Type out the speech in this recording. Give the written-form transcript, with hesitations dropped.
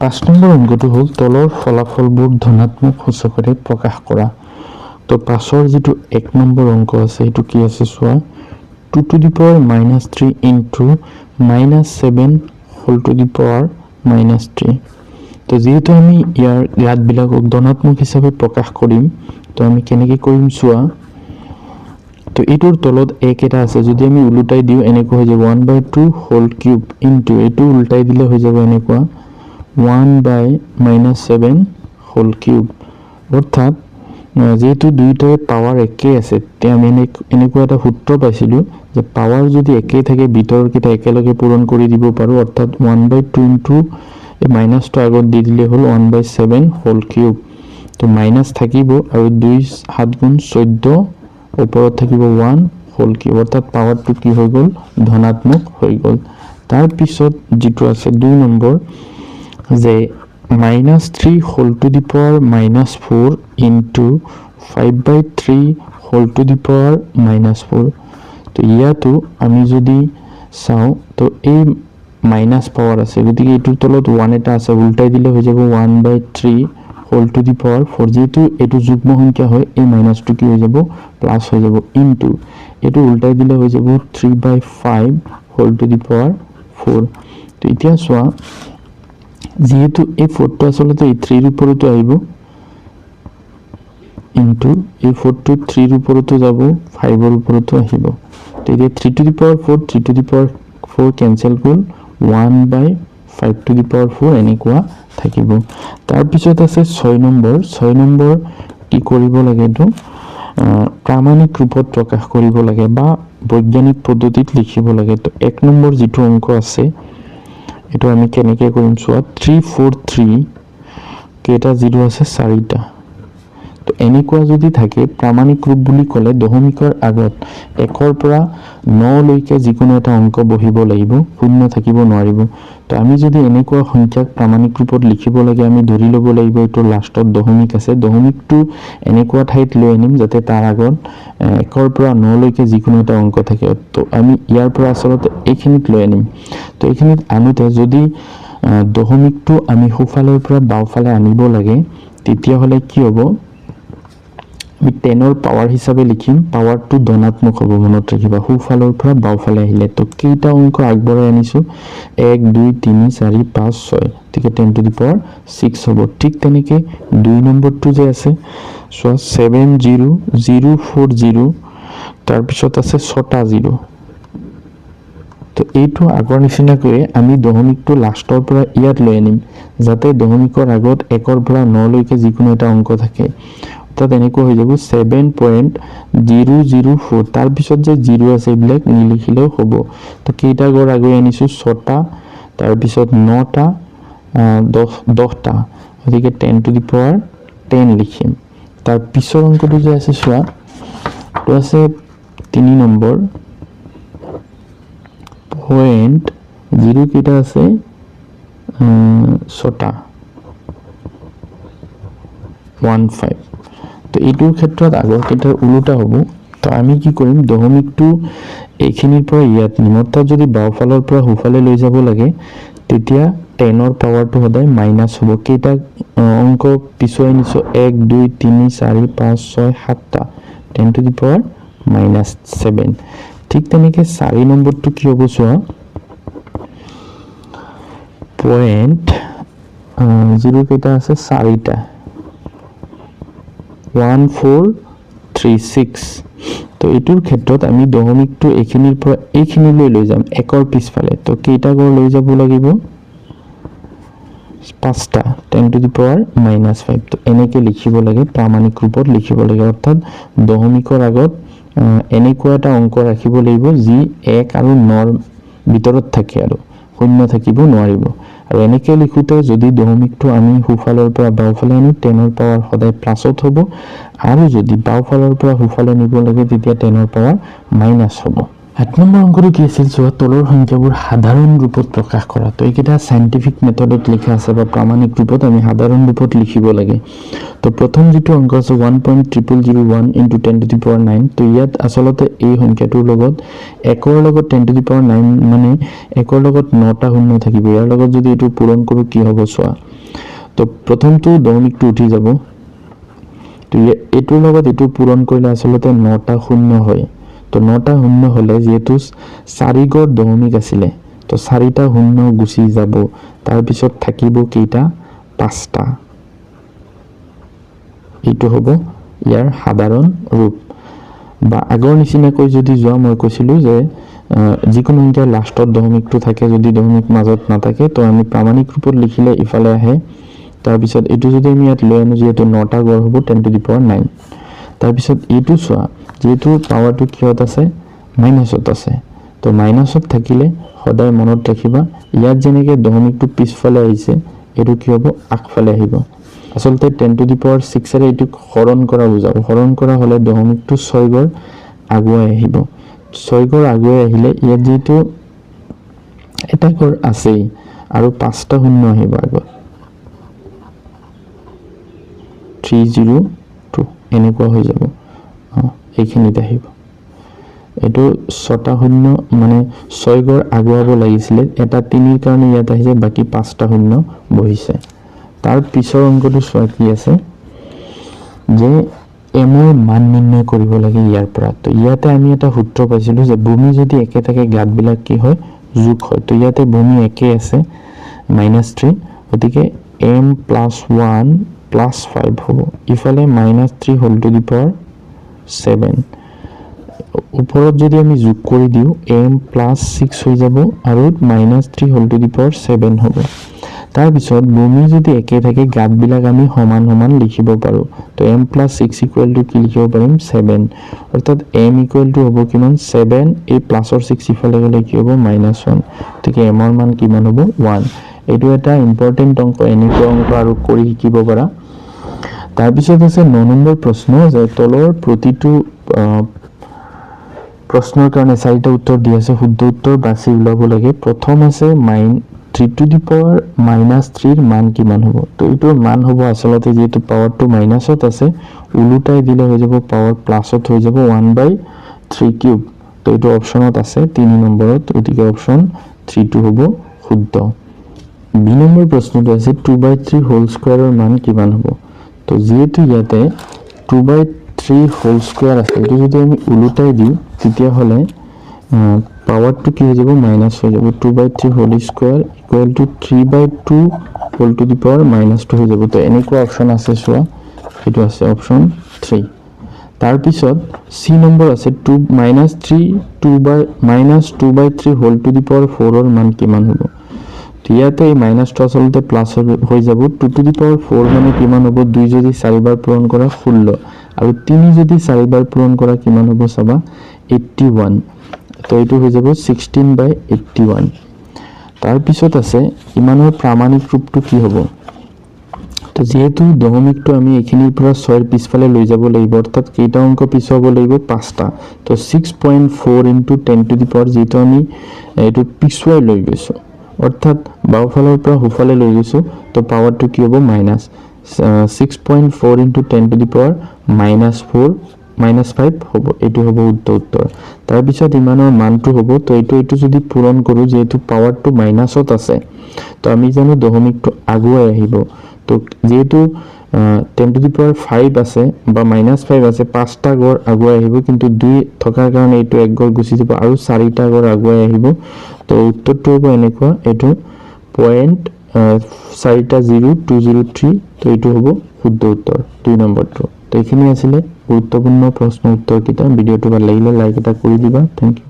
5 number অংকটো হ'ল তলৰ ফলাফলবোৰ ধনাত্মক সূচকেৰে প্ৰকাশ কৰা। তো 5ৰ যিটো 1 নম্বৰ অংক আছে সেইটো কি আছে চোৱা 2 to the power -3 into -7 whole to the power -3। তো যেহেতু আমি ইয়াৰ ইয়াতবিলাকক ধনাত্মক হিচাপে প্ৰকাশ কৰিম তো আমি কেনেকৈ কৰিম চোৱা তো এইটোৰ তলত 1 এটা আছে যদি আমি উল্টাই দিও এনেকৈ হৈ যাব 1/2 whole cube into এইটো উল্টাই দিলে হৈ যাব এনেকুৱা 1/-7 whole cube অৰ্থাৎ যেহেতু দুইটাৰ পাৱাৰ একেই আছে তে আমি এনেকুৱা এটা সূত্ৰ পাইছিলো যে পাৱাৰ যদি একেই থাকে ভিতৰৰ কেইটা একেলগে পূৰণ কৰি দিব পাৰো অৰ্থাৎ 1/2 into এই মাইনাসটো আগত দি দিলে হল 1/7 whole cube তো মাইনাস থাকিব আৰু 2 7 গুণ 14 ওপৰত থাকিব 1 whole cube অৰ্থাৎ পাৱাৰটো কি হৈ গল ধনাত্মক হৈ গল। তাৰ পিছত যেটো আছে 2 নম্বৰ যে -3 whole to the power -4 into 5/3 whole to the power -4 তো ইয়াতো আমি যদি চাও তো এই মাইনাস পাওয়ার আছে গতিকে এটোৰ তলত 1 এটা আছে উল্টাই দিলে হৈ যাব 1/3 whole to the power 4 যেহেতু এটো যুগ্ম সংখ্যা হয় এই মাইনাসটো কি হৈ যাব প্লাস হৈ যাব ইনটু এটো উল্টাই দিলে হৈ যাব 3/5 whole to the power 4 তো এতিয়া চোৱা যেহেতু এই 4টো আসলে এই 3 ৰ ওপৰতো আহিব ইনটু এই 4টো 3 ৰ ওপৰতো যাব 5 ৰ ওপৰতো আহিব তো এই 3 to the power 4 3 to the power 4 cancel হ'ল 1/5 to the power 4 এনেকুৱা থাকিব। তাৰ পিছত আছে 6 নম্বৰ কি কৰিব লাগে তো প্ৰামাণিক ৰূপত প্ৰকাশ কৰিব লাগে বা বৈজ্ঞানিক পদ্ধতিত লিখিব লাগে। তো 1 নম্বৰ যেটো অংক আছে এটো আমি কেনেকৈ কৰিম চোৱা 3 4 3 কেটা 0 আছে 4টা তো এনেকুৱা যদি থাকে প্ৰামাণিক ৰূপ বুলি ক'লে দশমিকৰ আগত 1ৰ পৰা 9 লৈকে যিকোনো এটা অংক বহিব লাগিব শূন্য থাকিব নোৱাৰিব। তো আমি যদি এনেকুৱা সংখ্যাক প্ৰামাণিক ৰূপত লিখিব লাগে আমি ধৰি ল'ব লাগিব এটো লাষ্টত দশমিক আছে দশমিকটো এনেকুৱা ঠাইত লৈ আনিম যাতে তাৰ আগত 1ৰ পৰা 9 লৈকে যিকোনো এটা অংক থাকে। তো আমি ইয়াৰ পৰা আসলতে এইখিনিত লৈ আনিম তো এইখিনিত আনোতে যদি দশমিকটো আমি সোঁফালৰ পৰা বাওঁফালে আনিব লাগে তেতিয়া হলে কি হ'ব আমি 10ৰ পাৱাৰ হিচাপে লিখিম পাৱাৰটো ধনাত্মক হ'ব মনত ৰাখিবা সোঁফালৰ পৰা বাওঁফালে আহিলে তো কেইটা অংক আগবঢ়াই আনিছো 1 2 3 4 5 6 ঠিক 10 to the power 6 হ'ব। ঠিক তেনেকৈ 2 নম্বৰটো যে আছে সো 70040 তাৰ পিছত আছে 6টা 0 তো এইটো আগৰ নিচিনাকৈ আমি দশমিকটো লাষ্টৰ পৰা ইয়াত লৈ আনিম যাতে দশমিকৰ আগত 1ৰ পৰা 9 লৈকে যিকোনো এটা অংক থাকে অৰ্থাৎ এনেকৈ হৈ যাব 7.004 তাৰ পিছত যে 0 আছে এইবিলাক নিলিখিলেও হ'ব। তো কেইটা গড় আগুৱাই আনিছো 6টা তাৰ পিছত 9টা 10টা গতিকে 10 to the power 10 লিখিম। তাৰ পিছৰ অংকটো যে আছে চোৱা তো আছে 3 নম্বৰ পয়েন্ট 0 কেটা আছে 6টা 15 তো এইটোৰ ক্ষেত্ৰত আগৰ কেটাৰ উল্টা হ'ব। তো আমি কি কৰিম দশমিকটো এইখিনিৰ পৰা ইয়াত নিম অৰ্থাৎ যদি বাওঁফালৰ পৰা সোঁফালে লৈ যাব লাগে তেতিয়া 10ৰ পাৱাৰটো সদায় মাইনাস হ'ব। কেইটা অংক পিছুৱাই নিছো 1 2 3 4 5 6 7টা 10 to the power -7 ঠিক তেনেকৈ 4 নম্বৰটো কি হ'ব চোৱা পয়েন্ট 0 কেটা আছে 4টা 1436 তো এইটোৰ ক্ষেত্ৰত আমি দশমিকটো এইখিনিৰ পৰা এইখিনিলৈ লৈ যাম 1ৰ পিছফালে তো কেইটা গড় লৈ যাব লাগিব 5টা 10 to the power -5 তো এনেকৈ লিখিব লাগে প্ৰামাণিক ৰূপত লিখিব লাগে অৰ্থাৎ দশমিকৰ আগত এনেকুৱা এটা অংক ৰাখিব লাগিব যি 1 আৰু 9ৰ ভিতৰত থাকে আৰু শূন্য থাকিব নোৱাৰিব। আৰু এনেকৈ লিখোতে যদি দশমিকটো আমি সোঁফালৰ পৰা বাওঁফালে আনো 10ৰ পাৱাৰ সদায় প্লাছত হ'ব আৰু যদি বাওঁফালৰ পৰা সোঁফালে নিব লাগে তেতিয়া 10ৰ পাৱাৰ মাইনাস হ'ব। 8 নম্বৰ অংকটো কি আছিল চোৱা তলৰ সংখ্যাবোৰ সাধাৰণ ৰূপত প্ৰকাশ কৰা। তো এইকেইটা সাইন্টিফিক মেথডত লিখা আছে বা প্ৰামাণিক ৰূপত আমি সাধাৰণ ৰূপত লিখিব লাগে। তো প্ৰথম যেটো অংক আছে 1.0001 into 10 to the power 9 তো ইয়াত আসলতে এই সংখ্যাটোৰ লগত 1ৰ লগত 10 to the power 9 মানে 1ৰ লগত 9টা শূন্য থাকিব ইয়াৰ লগত যদি এটো পূৰণ কৰো কি হ'ব চোৱা তো প্ৰথমটো দশমিকটো উঠি যাব তো এইটোৰ লগত এইটো পূৰণ কৰিলে আসলতে 9টা শূন্য হয় তো 9টা শূন্য হলে যেহেতু 4 গড় দশমিক আছিলে তো 4টা শূন্য গুচি যাব তাৰ পিছত থাকিব কেইটা 5টা এইটো হ'ব ইয়াৰ সাধাৰণ ৰূপ বা আগৰ নিচিনাকৈ যদি যোৱা মই কৈছিলো যে যিকোনো সংখ্যাৰ লাষ্টত দশমিকটো থাকে যদি দশমিক মাজত নাথাকে তো আমি প্ৰামাণিক ৰূপত লিখিলে ইফালে আহে তাৰ পিছত এইটো যদি আমি ইয়াত লৈ আনো যেহেতু 9টা গড় হ'ব 10 to the power 9 তাৰ পিছত এইটো চোৱা যেহেতু পাৱাৰটো কিহত আছে মাইনাসত আছে তো মাইনাসত থাকিলে সদায় মনত ৰাখিবা ইয়াত যেনেকৈ দশমিকটো পিছফালে আহিছে এইটো কি হ'ব আগফালে আহিব আসলতে 10 to the power 6 এৰে এইটো হৰণ কৰা বুজাব হৰণ কৰা হলে দশমিকটো 6 গড় আগুৱাই আহিব 6 গড় আগুৱাই আহিলে ইয়াত যেহেতু এটা গড় আছেই আৰু 5টা শূন্য আহিব আগত 302 এনেকুৱা হৈ যাব এইখিনিত আহিব এইটো 6টা শূন্য মানে 6 গড় আগুৱাব লাগিছিলে এটা 3ৰ কাৰণে ইয়াত আহিছে বাকি 5টা শূন্য বহিছে তাৰ পিছৰ অংকটো চোৱা কি আছে যে এমৰ মান নিৰ্ণয় কৰিব লাগে ইয়াৰ পৰা তো ইয়াতে আমি এটা সূত্ৰ পাইছিলো যে ভূমি যদি একে থাকে ঘাতবিলাক কি হয় যোগ হয় তো ইয়াতে ভূমি একে আছে -3 গতিকে m + 1 + 5 হ'ব ইফালে -3 হোল টু দি পাৱাৰ 7 ওপৰত যদি আমি যোগ কৰি দিও m + 6 হৈ যাব আৰু -3 হোল টু দি পাৱাৰ 7 হ'ব তাৰ পিছত ভূমি যদি একে থাকে ঘাতবিলাক আমি সমান সমান লিখিব পাৰো তো m + 6 = কি লিখিব পাৰিম 7 অৰ্থাৎ m = হ'ব কিমান 7 এই প্লাসৰ 6 ইফালে গলে কি হ'ব -1 গতিকে m ৰ মান কিমান হ'ব 1 এইটো এটা ইম্পৰ্টেন্ট অংক এনেকুৱা অংক আৰু কৰি শিকিব পাৰা তাৰ পিছত আছে 9 নম্বৰ প্ৰশ্ন যে তলৰ প্ৰতিটো প্ৰশ্নৰ কাৰণে 4টা উত্তৰ দি আছে শুদ্ধ উত্তৰ বাছি উলাব লাগে প্ৰথম আছে 3 to the power -3 ৰ মান কিমান হ'ব তো এইটোৰ মান হ'ব আসলতে যেহেতু পাৱাৰটো মাইনাসত আছে উলুটাই দিলে হৈ যাব পাৱাৰ প্লাসত হৈ যাব 1/3 কিউব তো এইটো অপচনত আছে 3 নম্বৰত গতিকে অপচন 3 টো হ'ব শুদ্ধ বি নম্বৰ প্ৰশ্নটো আছে 2/3 হোল স্কয়াৰৰ মান কিমান হ'ব তো যেহেতু ইয়াতে 2/3 হোল স্কয়াৰ আছে এইটো যদি আমি উলুটাই দিও তেতিয়া হলে পাৱাৰটো কি হৈ যাব মাইনাস হৈ যাব 2/3 whole square = 3/2 whole to the power -2 হৈ যাব তো এনেকুৱা অপচন আছে চোৱা এটো আছে অপচন 3 তাৰ পিছত সি নম্বৰ আছে 2/3 হোল টু দি পাৱাৰ 4 ৰ মান কিমান হ'ব ইয়াতে এই মাইনাসটো আসলতে প্লাস হৈ যাব 2 টু দি পাৱাৰ 4 মানে কিমান হ'ব 2 যদি 4 বাৰ পূৰণ কৰা 16 আৰু 3 যদি 4 বাৰ পূৰণ কৰা কিমান হ'ব চাবা 81 তো এইটো হৈ যাব 16/81 তাৰ পিছত আছে ইমানৰ প্ৰামাণিক ৰূপটো কি হ'ব তো যেহেতু দশমিকটো আমি এখিনিৰ পৰা 6 ৰ পিছফালে লৈ যাব লাগিব অৰ্থাৎ কেইটা অংক পিছাব লাগিব 5টা তো 6.4 * 10 to the power যেটো আমি এইটো পিছুৱাই লৈ গৈছো অৰ্থাৎ বাওফালৰ পৰা হুফালে লৈ গৈছো তো পাৱাৰটো কি হ'ব -6.4 * 10 to the power -5 হ'ব এইটো হ'ব উত্তৰ তাৰ পিছত ইমানৰ মানটো হ'ব তো এইটো যদি পূৰণ কৰো যেহেতু পাৱাৰটো মাইনাসত আছে তো আমি জানো দশমিকটো আগুৱাই আহিব তো যেহেতু 10 to the power 5 আছে বা -5 আছে 5টা গড় আগুৱাই আহিব কিন্তু 2 থকাৰ কাৰণে এইটো এক গড় গুচি যাব আৰু 4টা গড় আগুৱাই আহিব তো উত্তৰটো হ'ব এনেকুৱা এইটো 0.40203 তো এইটো হ'ব শুদ্ধ উত্তৰ 2 নম্বৰটো তো এইখিনি আছিল গুৰুত্বপূৰ্ণ প্ৰশ্ন উত্তৰ কিটা ভিডিওটো ভাল লাগিলে লাইক এটা কৰি দিবা থ্যাংক ইউ